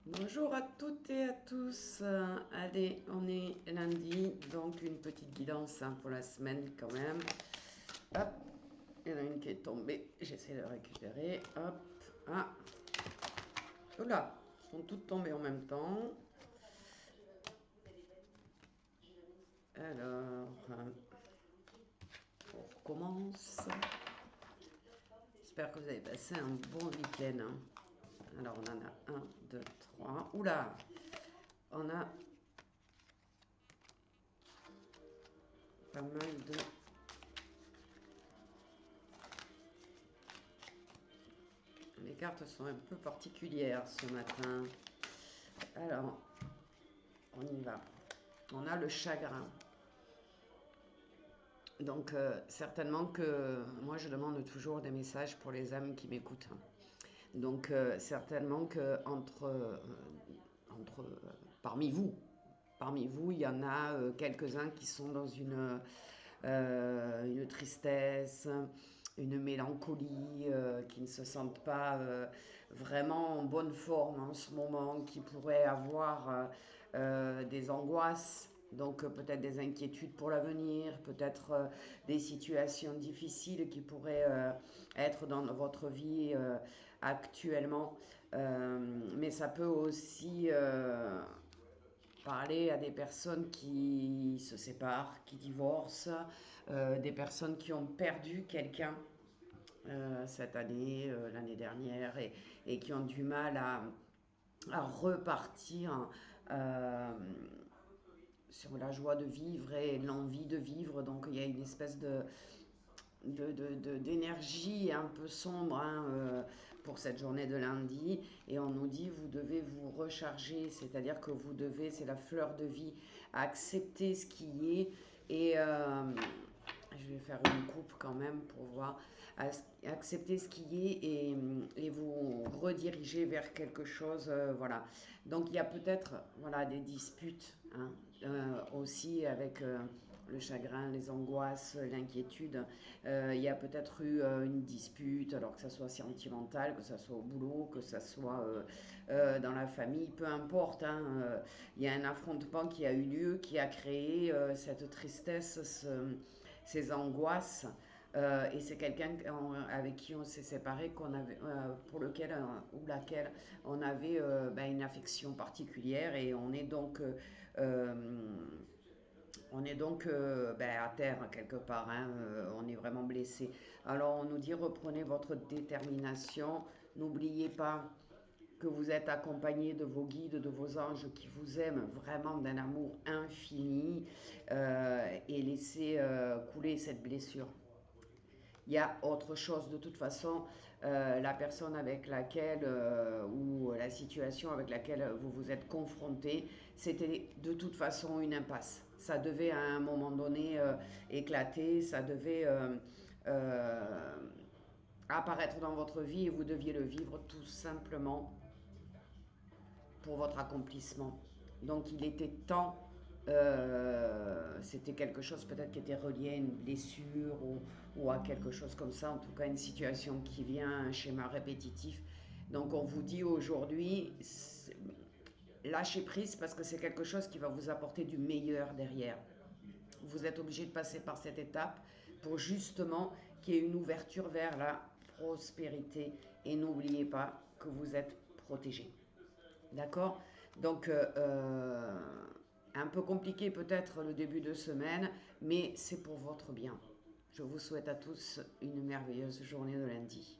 Bonjour à toutes et à tous. Allez, on est lundi, donc une petite guidance pour la semaine quand même. Hop, il y en a une qui est tombée, j'essaie de la récupérer. Hop, ah, oula, elles sont toutes tombées en même temps. Alors, on recommence. J'espère que vous avez passé un bon week-end, hein. Alors, on en a un, deux, trois. Oula, on a pas mal de... Les cartes sont un peu particulières ce matin. Alors, on y va. On a le chagrin. Donc, certainement que moi, je demande toujours des messages pour les âmes qui m'écoutent. Donc, certainement que parmi vous, il y en a quelques-uns qui sont dans une tristesse, une mélancolie, qui ne se sentent pas vraiment en bonne forme en ce moment, qui pourraient avoir des angoisses. Donc peut-être des inquiétudes pour l'avenir, peut-être des situations difficiles qui pourraient être dans votre vie actuellement. Mais ça peut aussi parler à des personnes qui se séparent, qui divorcent, des personnes qui ont perdu quelqu'un cette année, l'année dernière, et qui ont du mal à repartir euh, sur la joie de vivre et l'envie de vivre. Donc il y a une espèce d'énergie un peu sombre, hein, pour cette journée de lundi, et on nous dit vous devez vous recharger, c'est-à-dire que vous devez, c'est la fleur de vie, accepter ce qui est, et je vais faire une coupe quand même pour voir, accepter ce qui est, et vous rediriger vers quelque chose, voilà. Donc il y a peut-être, voilà, des disputes, hein, aussi avec le chagrin, les angoisses, l'inquiétude. Il y a peut-être eu une dispute, alors que ça soit sentimental, que ça soit au boulot, que ça soit dans la famille, peu importe, hein. Il y a un affrontement qui a eu lieu, qui a créé cette tristesse, ces angoisses. Et c'est quelqu'un avec qui on s'est séparé, pour lequel ou laquelle on avait une affection particulière, et euh, on est donc à terre quelque part, hein, on est vraiment blessé. Alors on nous dit reprenez votre détermination, n'oubliez pas que vous êtes accompagné de vos guides, de vos anges qui vous aiment vraiment d'un amour infini, et laissez couler cette blessure. Il y a autre chose de toute façon. La personne avec laquelle ou la situation avec laquelle vous vous êtes confronté, c'était de toute façon une impasse. Ça devait à un moment donné éclater, ça devait apparaître dans votre vie, et vous deviez le vivre tout simplement pour votre accomplissement. Donc il était temps, c'était quelque chose peut-être qui était relié à une blessure, ou à quelque chose comme ça, en tout cas une situation qui vient, un schéma répétitif. Donc on vous dit aujourd'hui, lâchez prise, parce que c'est quelque chose qui va vous apporter du meilleur derrière. Vous êtes obligé de passer par cette étape pour justement qu'il y ait une ouverture vers la prospérité, et n'oubliez pas que vous êtes protégé. D'accord. Donc, un peu compliqué peut-être le début de semaine, mais c'est pour votre bien. Je vous souhaite à tous une merveilleuse journée de lundi.